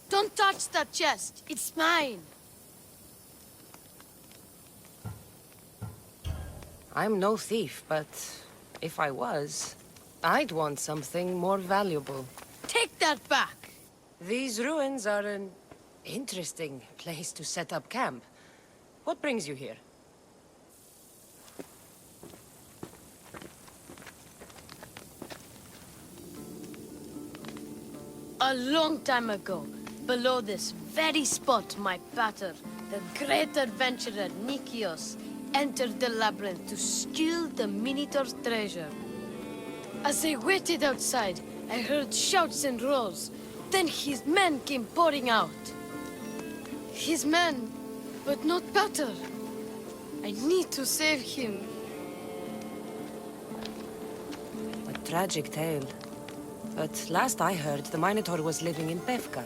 Don't touch that chest. It's mine. I'm no thief, but if I was, I'd want something more valuable. Take that back. These ruins are an interesting place to set up camp. What brings you here? A long time ago, below this very spot, my pater, the great adventurer Nikios, entered the Labyrinth to steal the Minotaur's treasure. As I waited outside, I heard shouts and roars. Then his men came pouring out. His men, but not pater. I need to save him. A tragic tale. But last I heard, the Minotaur was living in Pevka.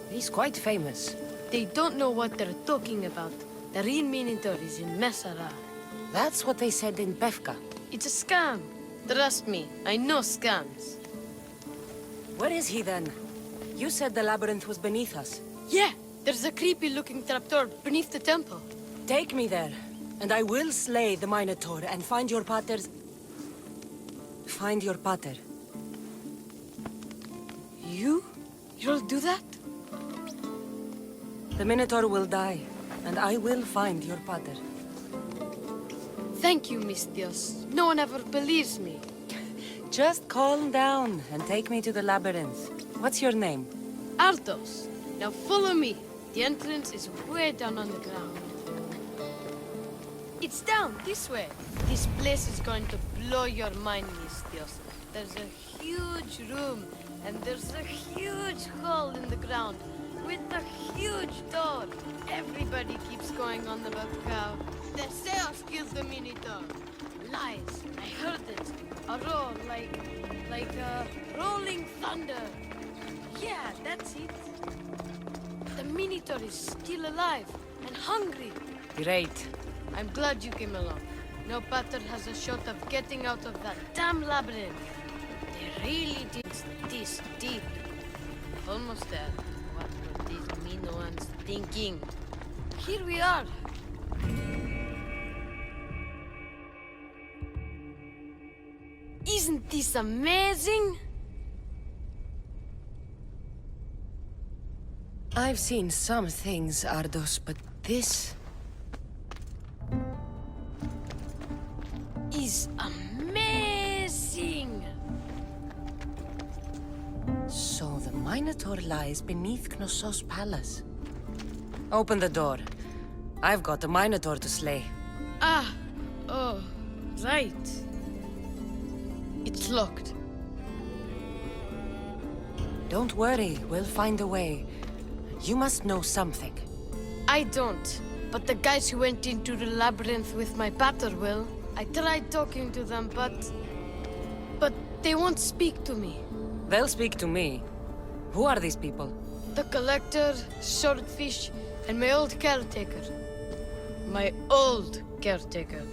He's quite famous. They don't know what they're talking about. The real Minotaur is in Messara. That's what they said in Pevka. It's a scam. Trust me, I know scams. Where is he then? You said the Labyrinth was beneath us. Yeah, there's a creepy-looking trapdoor beneath the temple. Take me there, and I will slay the Minotaur and find your pater's... Find your pater. You'll do that? The Minotaur will die, and I will find your pater. Thank you, Mistios. No one ever believes me. Just calm down and take me to the Labyrinth. What's your name? Ardos. Now follow me. The entrance is way down on the ground. It's down, this way. This place is going to blow your mind, Mistios. There's a huge room, and there's a huge hole in the ground, with a huge door. Everybody keeps going on about how Theseus killed the Minotaur. Lies. I heard it. A roar like a rolling thunder. Yeah, that's it. The Minotaur is still alive and hungry. Great. I'm glad you came along. No pater has a shot of getting out of that damn labyrinth. They really did this deep. Almost there. What were these Minoans thinking? Here we are. Isn't this amazing? I've seen some things, Ardos, but this... is amazing! So the Minotaur lies beneath Knossos' palace. Open the door. I've got a Minotaur to slay. Oh, right. It's locked. Don't worry, we'll find a way. You must know something. I don't, but the guys who went into the labyrinth with my pater will. I tried talking to them, but they won't speak to me. They'll speak to me. Who are these people? The collector, swordfish, and my old caretaker. My old caretaker.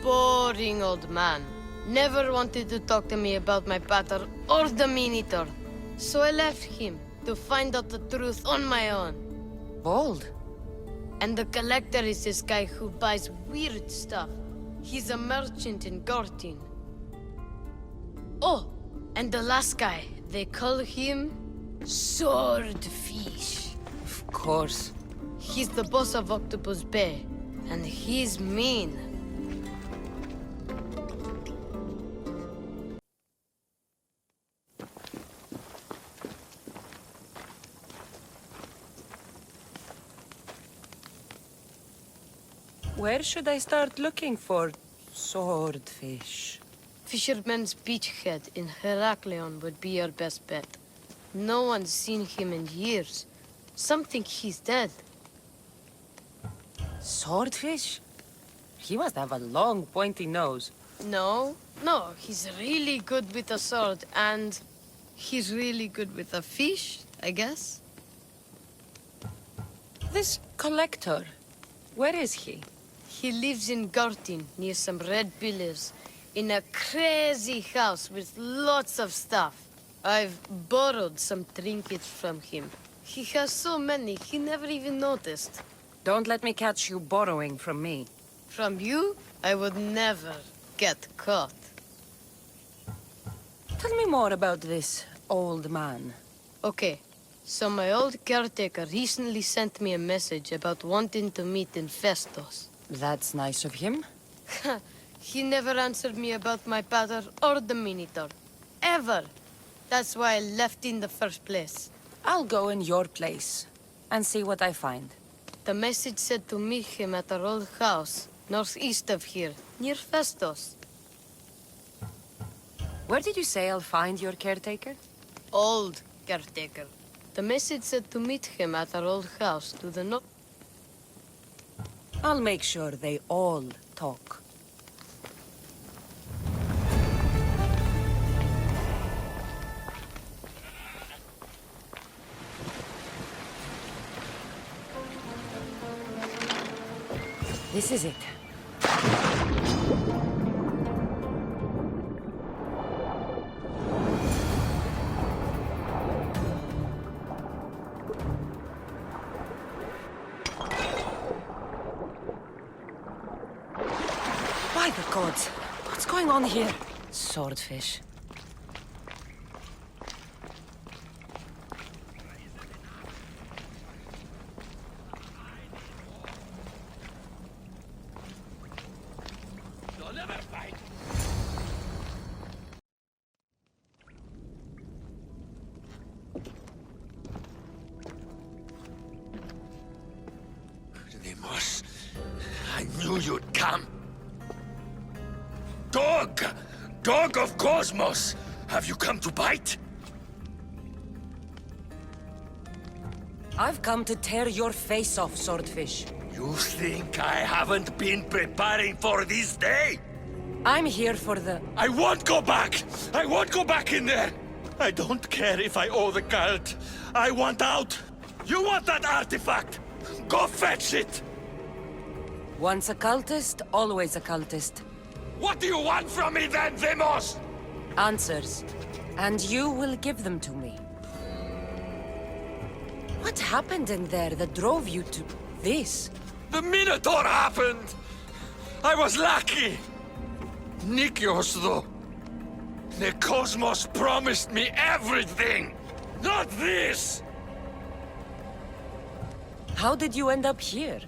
Boring old man. Never wanted to talk to me about my pater or the Minotaur. So I left him to find out the truth on my own. Bold. And the collector is this guy who buys weird stuff. He's a merchant in Gortin. Oh, and the last guy, they call him Swordfish. Of course. He's the boss of Octopus Bay, and he's mean. Where should I start looking for swordfish? Fisherman's Beachhead in Heraklion would be your best bet. No one's seen him in years. Some think he's dead. Swordfish? He must have a long, pointy nose. No, he's really good with a sword, and He's really good with a fish, I guess. This collector, where is he? He lives in Gartin, near some red pillars, in a crazy house with lots of stuff. I've borrowed some trinkets from him. He has so many, he never even noticed. Don't let me catch you borrowing from me. From you, I would never get caught. Tell me more about this old man. Okay, so my old caretaker recently sent me a message about wanting to meet in Festos. That's nice of him. He never answered me about my pater or the Minotaur. Ever. That's why I left in the first place. I'll go in your place and see what I find. The message said to meet him at our old house, northeast of here, near Festos. Where did you say I'll find your caretaker? Old caretaker. The message said to meet him at our old house to the north. I'll make sure they all talk. This is it. By the gods, what's going on here? Swordfish. Demos, I knew you'd come. Dog! Dog of Cosmos! Have you come to bite? I've come to tear your face off, Swordfish. You think I haven't been preparing for this day? I'm here for the... I won't go back! I won't go back in there! I don't care if I owe the cult. I want out! You want that artifact? Go fetch it! Once a cultist, always a cultist. What do you want from me then, Demos? Answers. And you will give them to me. What happened in there that drove you to this? The Minotaur happened! I was lucky! Nikios, though. The Cosmos promised me everything! Not this! How did you end up here?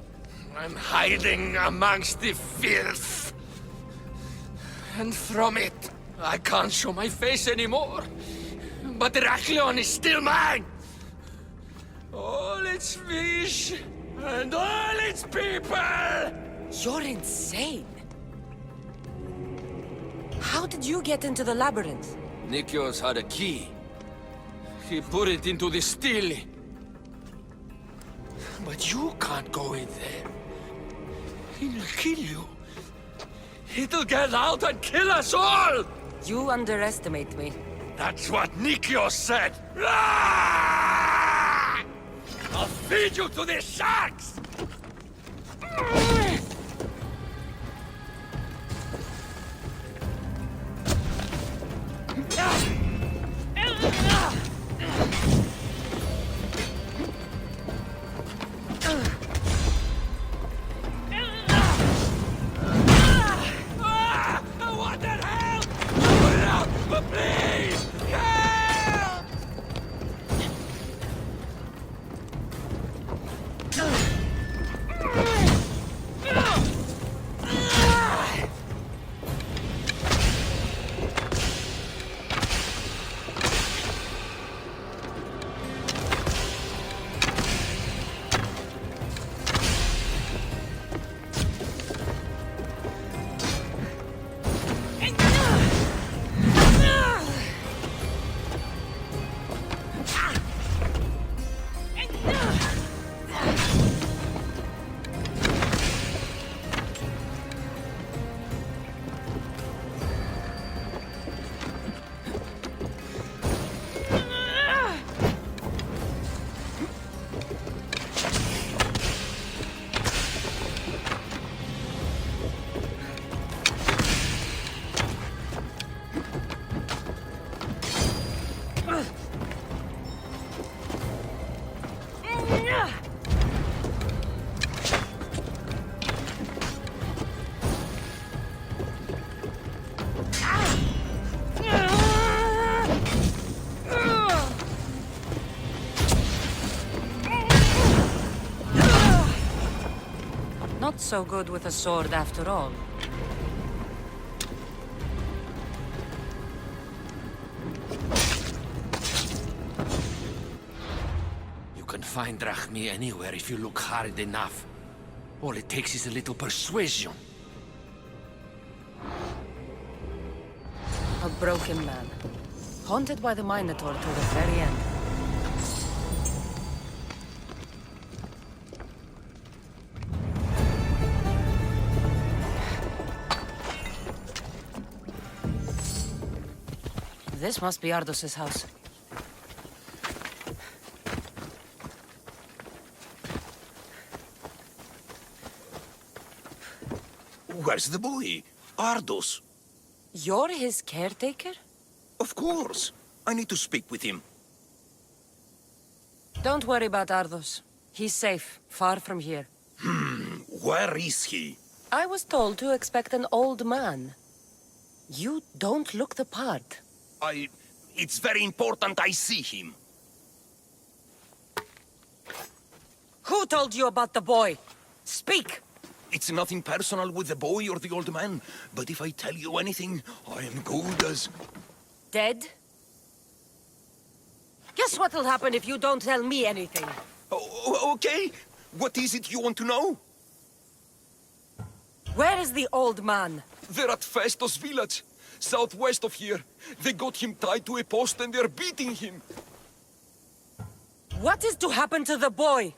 I'm hiding amongst the filth. And from it, I can't show my face anymore. But Recollection is still mine! All its fish, and all its people! You're insane. How did you get into the Labyrinth? Nikios had a key. He put it into the stele. But you can't go in there. He'll kill you. It'll get out and kill us all! You underestimate me. That's what Nikios said! Ah! I'll feed you to the sharks! I want that help! Put it out! But please! Help! not so good with a sword after all. You can find Drachmi anywhere if you look hard enough. All it takes is a little persuasion. A broken man. Haunted by the Minotaur to the very end. This must be Ardos's house. Where's the boy? Ardos. You're his caretaker? Of course. I need to speak with him. Don't worry about Ardos. He's safe, far from here. Where is he? I was told to expect an old man. You don't look the part. It's very important I see him. Who told you about the boy? Speak! It's nothing personal with the boy or the old man, but if I tell you anything, I am good as... Dead? Guess what'll happen if you don't tell me anything? Okay. What is it you want to know? Where is the old man? They're at Festos village, southwest of here. They got him tied to a post and they're beating him. What is to happen to the boy?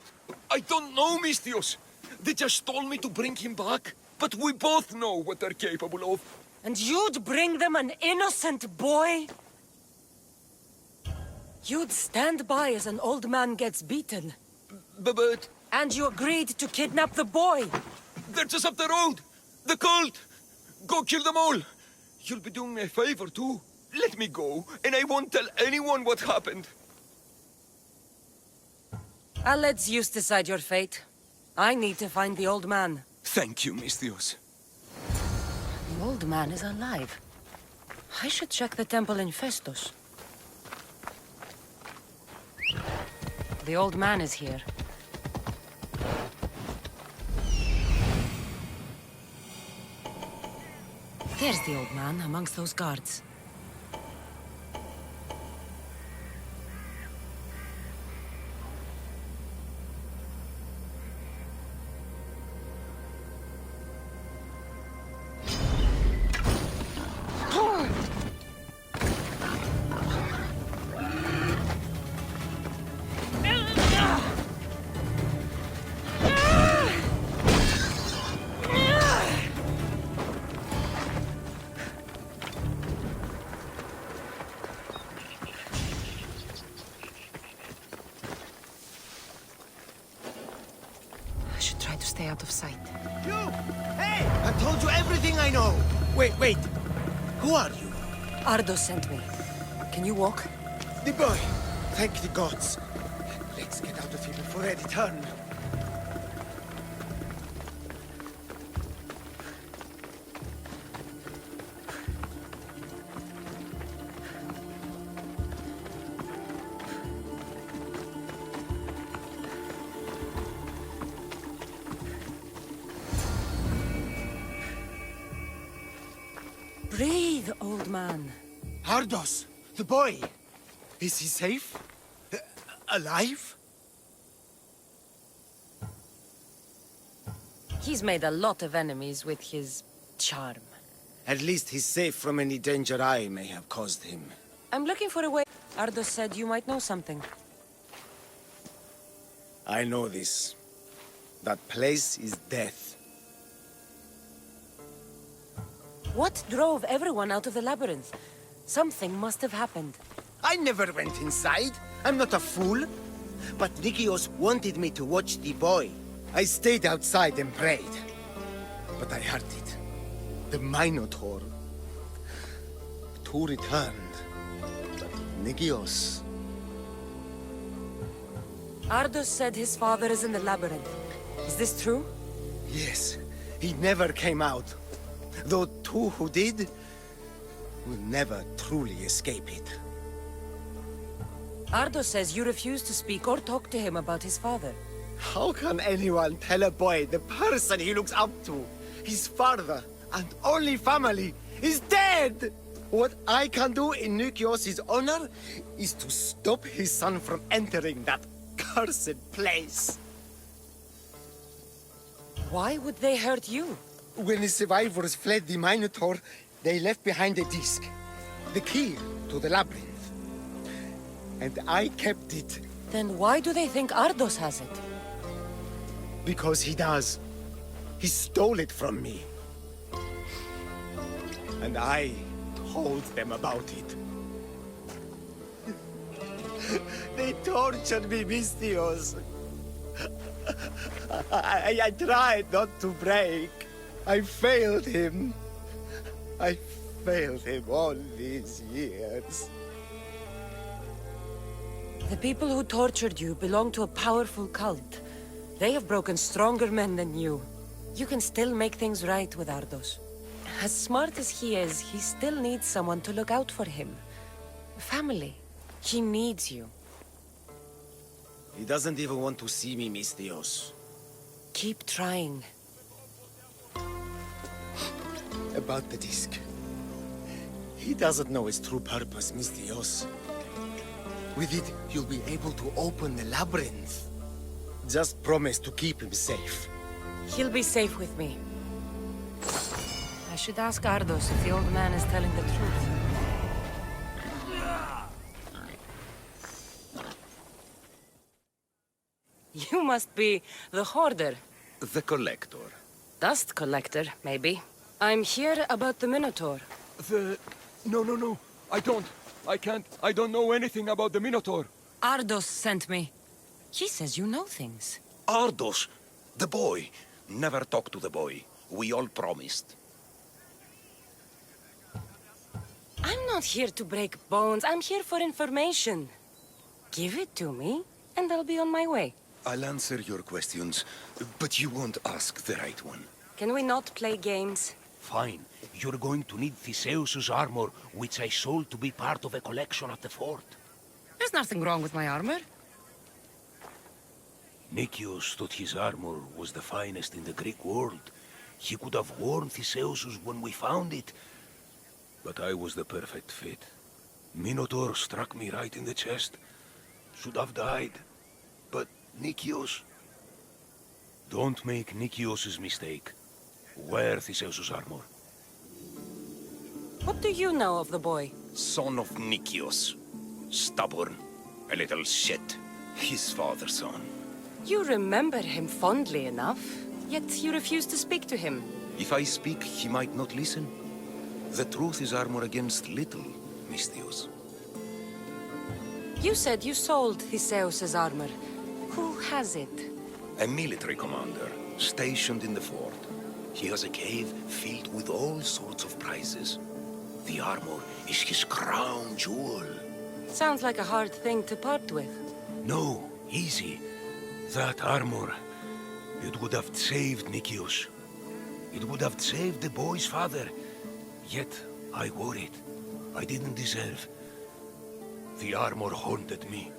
I don't know, Mistios. They just told me to bring him back. But we both know what they're capable of. And you'd bring them an innocent boy? You'd stand by as an old man gets beaten. But... And you agreed to kidnap the boy. They're just up the road. The cult. Go kill them all. You'll be doing me a favor, too. Let me go, and I won't tell anyone what happened. I'll let Zeus decide your fate. I need to find the old man. Thank you, Mistios. The old man is alive. I should check the temple in Festos. The old man is here. There's the old man amongst those guards. Stay out of sight. You! Hey! I told you everything I know! Wait. Who are you? Ardos sent me. Can you walk? The boy! Thank the gods. Let's get out of here before I return. Breathe, old man. Ardos, the boy. Is he safe? Alive? He's made a lot of enemies with his charm. At least he's safe from any danger I may have caused him. I'm looking for a way. Ardos said you might know something. I know this. That place is death. What drove everyone out of the Labyrinth? Something must have happened. I never went inside. I'm not a fool. But Nikios wanted me to watch the boy. I stayed outside and prayed. But I heard it. The Minotaur. Two returned. But Nikios... Ardos said his father is in the Labyrinth. Is this true? Yes. He never came out. Though two who did will never truly escape it. Ardos says you refuse to speak or talk to him about his father. How can anyone tell a boy the person he looks up to, his father and only family, is dead? What I can do in Nikios' honor is to stop his son from entering that cursed place. Why would they hurt you? When the survivors fled the Minotaur, they left behind a disc, the key to the Labyrinth. And I kept it. Then why do they think Ardos has it? Because he does. He stole it from me. And I told them about it. They tortured me, Mystios. I tried not to break. I failed him. I failed him all these years. The people who tortured you belong to a powerful cult. They have broken stronger men than you. You can still make things right with Ardos. As smart as he is, he still needs someone to look out for him. Family. He needs you. He doesn't even want to see me, Mystios. Keep trying. About the disc. He doesn't know its true purpose, Mystios. With it, you'll be able to open the Labyrinth. Just promise to keep him safe. He'll be safe with me. I should ask Ardos if the old man is telling the truth. You must be the hoarder. The collector. Dust collector, maybe. I'm here about the Minotaur. No. I can't. I don't know anything about the Minotaur. Ardos sent me. He says you know things. Ardos, the boy. Never talk to the boy. We all promised. I'm not here to break bones. I'm here for information. Give it to me, and I'll be on my way. I'll answer your questions, but you won't ask the right one. Can we not play games? Fine. You're going to need Theseus's armor, which I sold to be part of a collection at the fort. There's nothing wrong with my armor. Nikios thought his armor was the finest in the Greek world. He could have worn Theseus's when we found it. But I was the perfect fit. Minotaur struck me right in the chest. Should have died. But Nikios... Don't make Nikios's mistake. Wear Theseus's armor. What do you know of the boy? Son of Nikios. Stubborn. A little shit. His father's son. You remember him fondly enough, yet you refuse to speak to him. If I speak, he might not listen. The truth is armor against little, Mystios. You said you sold Theseus's armor. Who has it? A military commander, stationed in the fort. He has a cave filled with all sorts of prizes. The armor is his crown jewel. Sounds like a hard thing to part with. No, easy. That armor, it would have saved Nikios. It would have saved the boy's father. Yet, I wore it. I didn't deserve. The armor haunted me.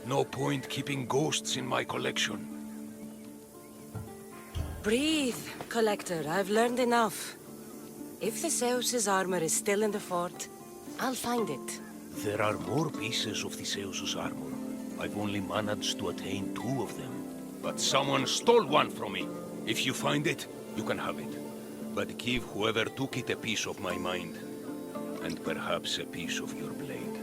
No point keeping ghosts in my collection. Breathe, Collector. I've learned enough. If Theseus's armor is still in the fort, I'll find it. There are more pieces of Theseus's armor. I've only managed to attain 2 of them. But someone stole one from me. If you find it, you can have it. But give whoever took it a piece of my mind. And perhaps a piece of your blade.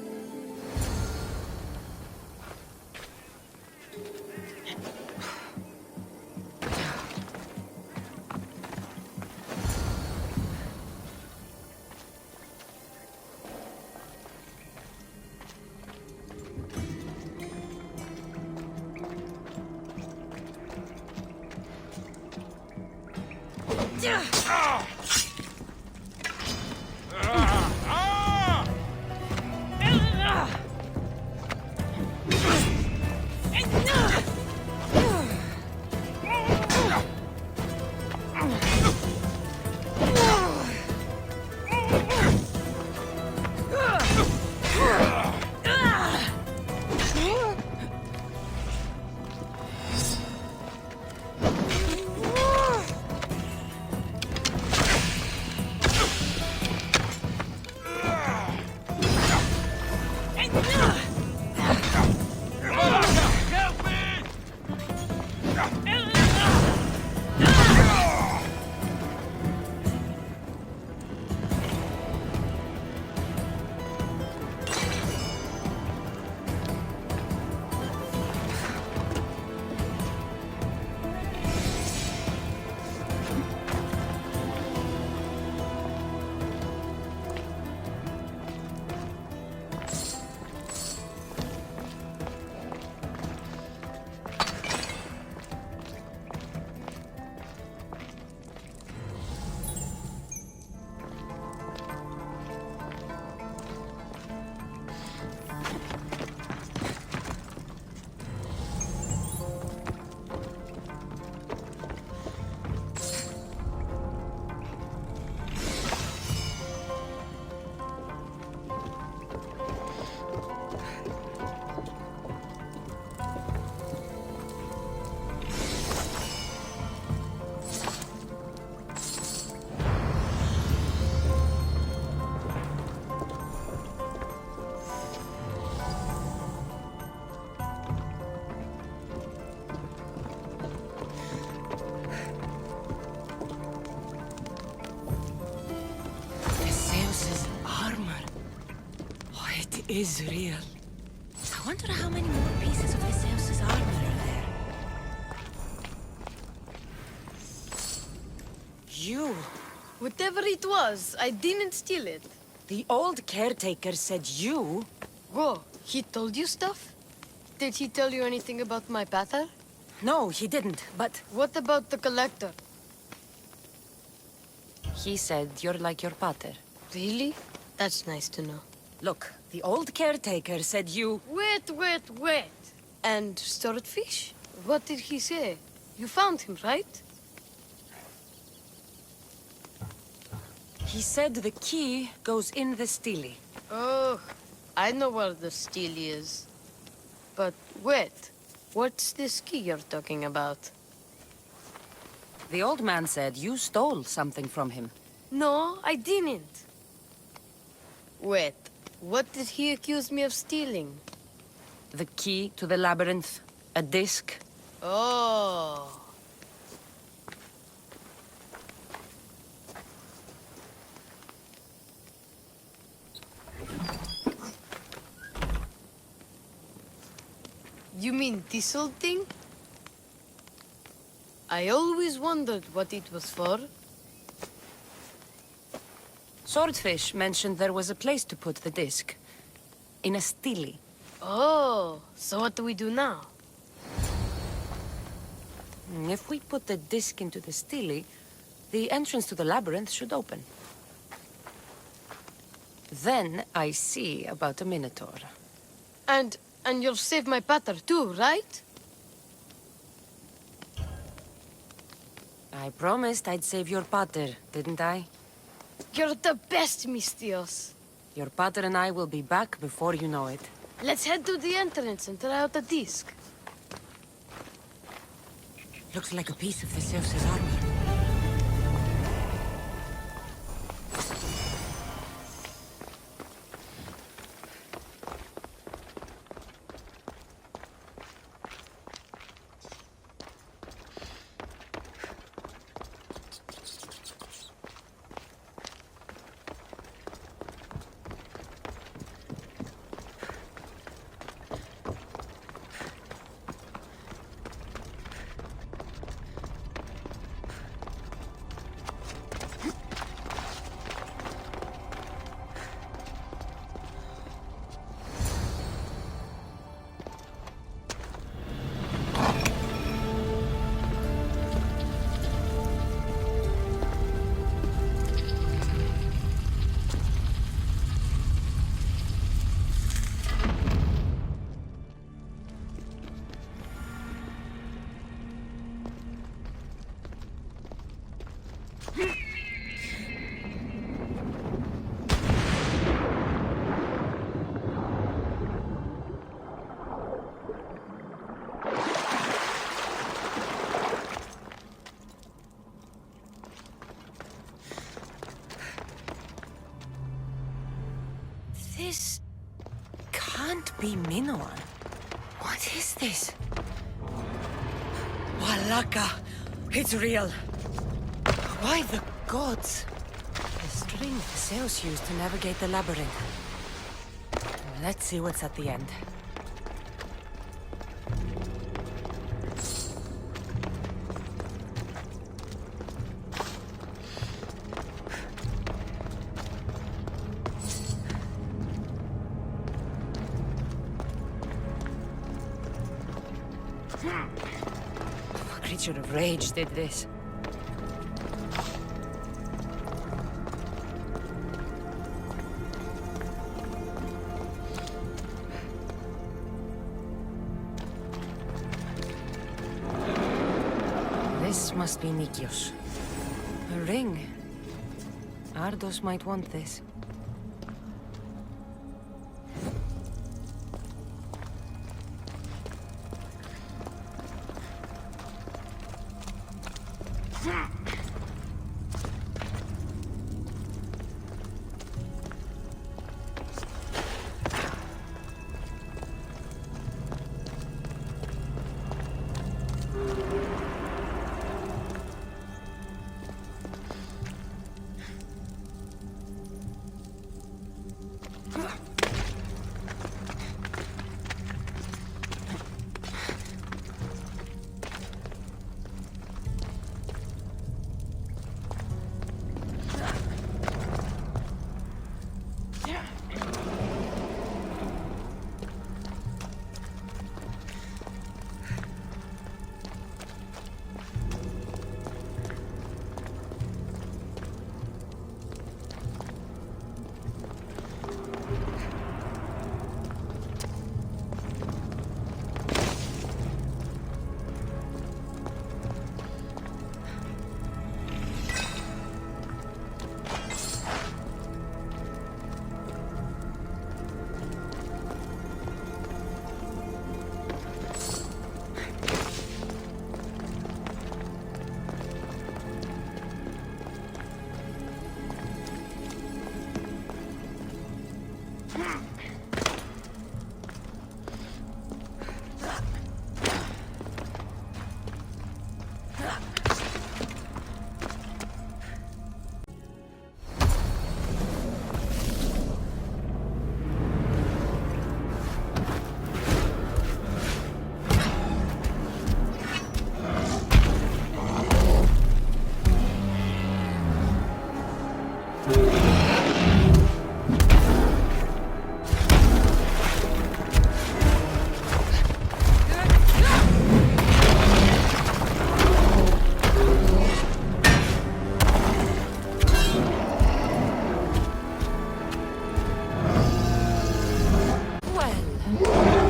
is real. I wonder how many more pieces of Theseus' armor are there. You! Whatever it was, I didn't steal it. The old caretaker said you... Whoa, he told you stuff? Did he tell you anything about my pater? No, he didn't, but... What about the collector? He said you're like your pater. Really? That's nice to know. Look, the old caretaker said you... Wait. And swordfish? What did he say? You found him, right? He said the key goes in the stele. Oh, I know where the steel is. But wait, what's this key you're talking about? The old man said you stole something from him. No, I didn't. Wait, what did he accuse me of stealing? The key to the Labyrinth, a disc. Oh. You mean this old thing? I always wondered what it was for. Swordfish mentioned there was a place to put the disc. In a stele. Oh, so what do we do now? If we put the disc into the stele, the entrance to the Labyrinth should open. Then I see about a Minotaur. And you'll save my pater too, right? I promised I'd save your pater, didn't I? You're the best, Mistios. Your pater and I will be back before you know it. Let's head to the entrance and try out the disc. Looks like a piece of Theseus' armor. This can't be Minoan. What is this? Walaka! It's real! Why the gods? The string Theseus used to navigate the labyrinth. Let's see what's at the end. A creature of rage did this. This must be Nikios. A ring. Ardos might want this.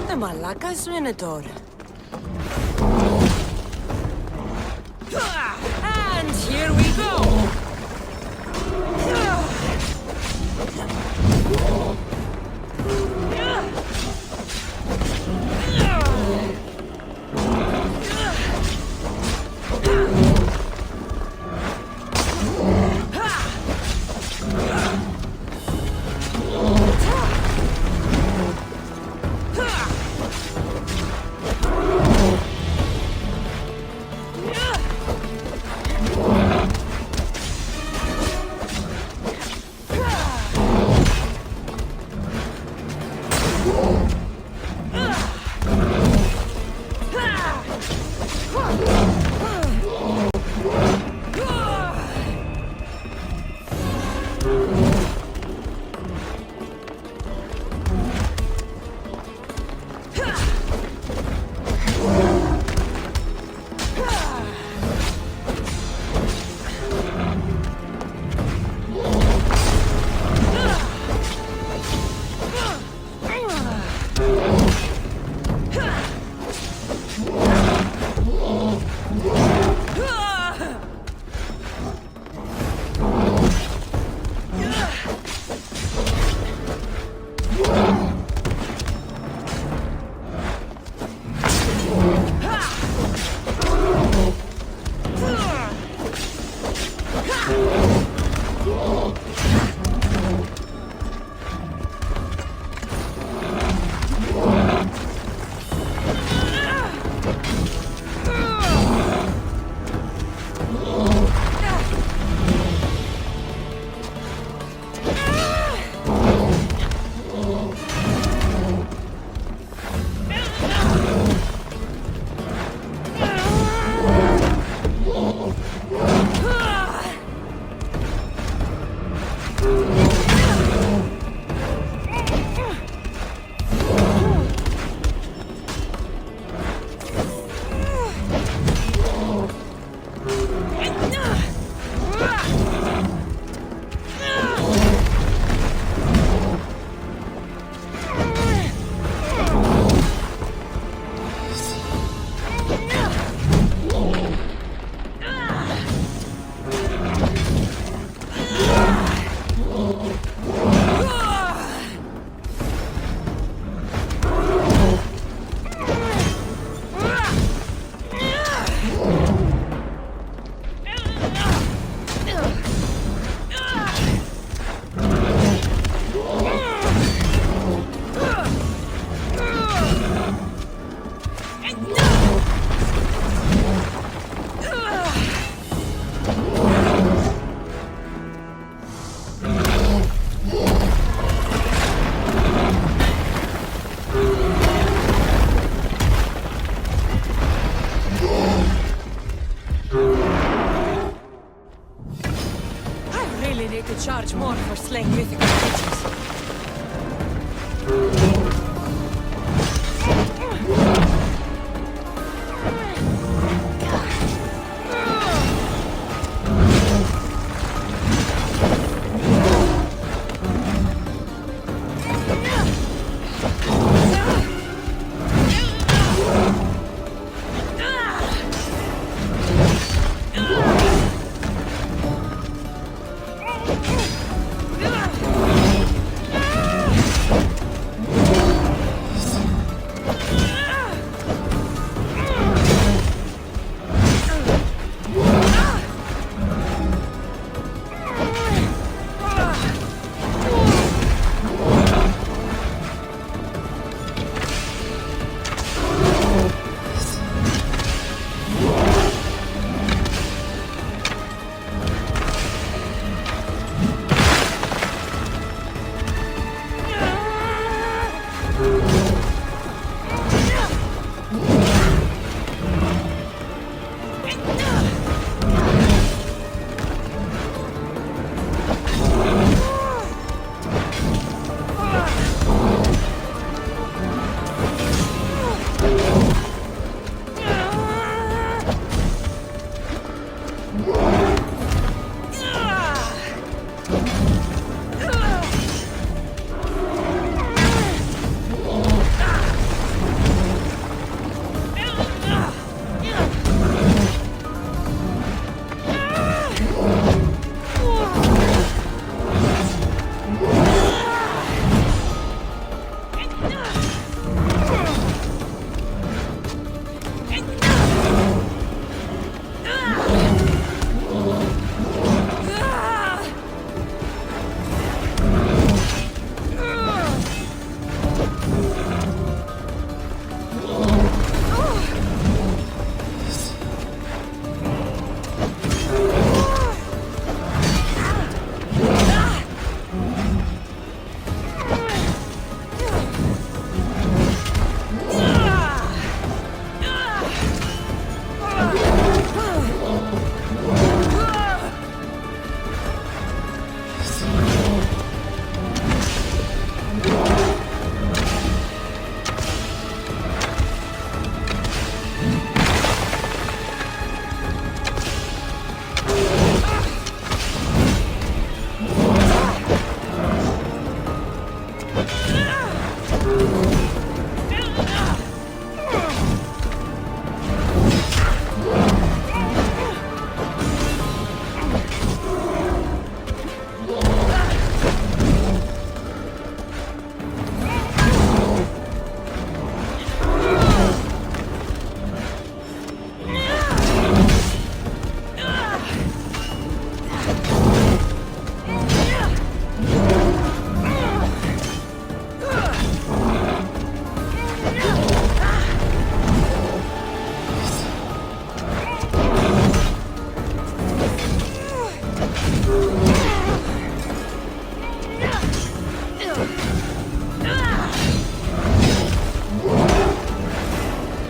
The Malakas Minotaur. And here we go!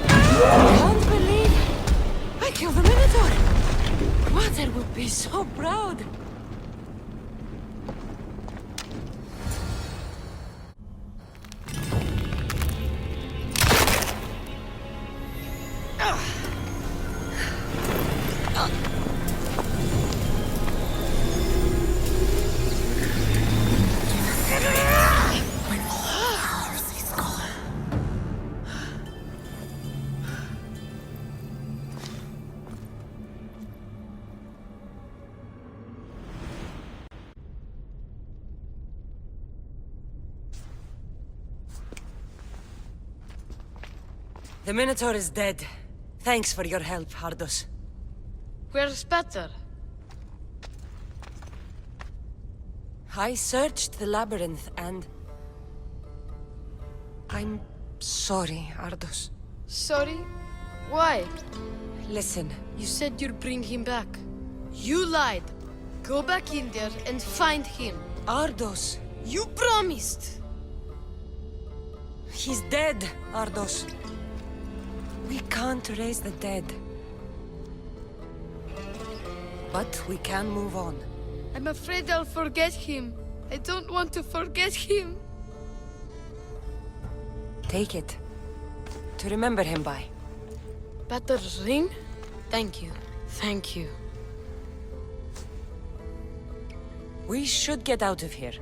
Can't believe I killed the Minotaur! Water would be so proud! The Minotaur is dead. Thanks for your help, Ardos. Where's better? I searched the Labyrinth and... I'm sorry, Ardos. Sorry? Why? Listen, You said you'd bring him back. You lied. Go back in there and find him. Ardos. You promised! He's dead, Ardos. We can't raise the dead. But we can move on. I'm afraid I'll forget him. I don't want to forget him. Take it. To remember him by. Better's ring? Thank you. Thank you. We should get out of here.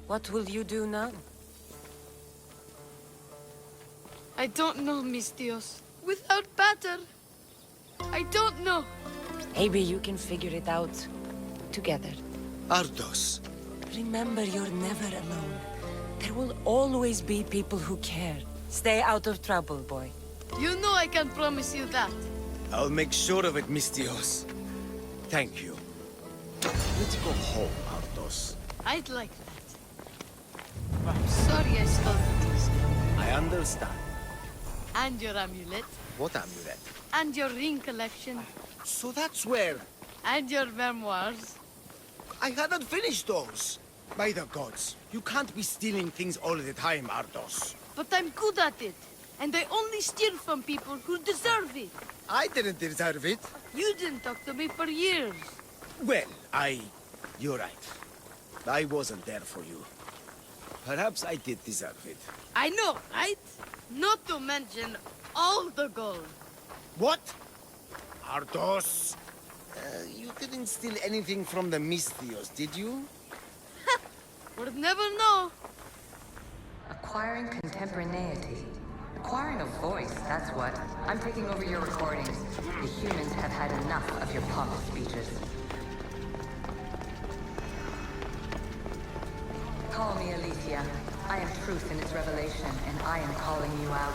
What will you do now? I don't know, Mis Dios. Without Batter, I don't know. Maybe you can figure it out together. Ardos. Remember, you're never alone. There will always be people who care. Stay out of trouble, boy. You know I can promise you that. I'll make sure of it, Mistios. Thank you. Let's go home, Ardos. I'd like that. I'm sorry I stole the disc. I understand. And your amulet. What amulet? And your ring collection. So that's where... And your memoirs. I hadn't finished those. By the gods, you can't be stealing things all the time, Ardos. But I'm good at it. And I only steal from people who deserve it. I didn't deserve it. You didn't talk to me for years. Well, You're right. I wasn't there for you. Perhaps I did deserve it. I know, right? Not to mention all the gold. What? Ardos? You didn't steal anything from the Mistios, did you? We'll never know. Acquiring contemporaneity. Acquiring a voice, that's what. I'm taking over your recordings. The humans have had enough of your pompous speeches. Call me Alicia. I am truth in its revelation, and I am calling you out.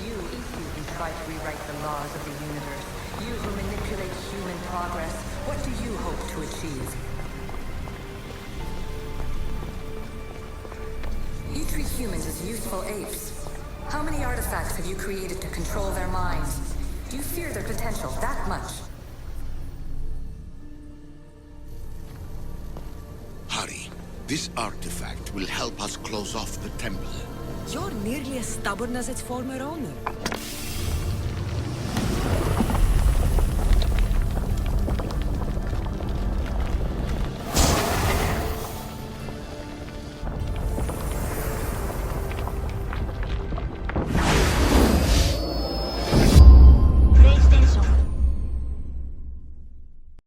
You, who try to rewrite the laws of the universe. You who manipulate human progress. What do you hope to achieve? You treat humans as useful apes. How many artifacts have you created to control their minds? Do you fear their potential that much? Hurry. This artifact will help us close off the temple. You're nearly as stubborn as its former owner.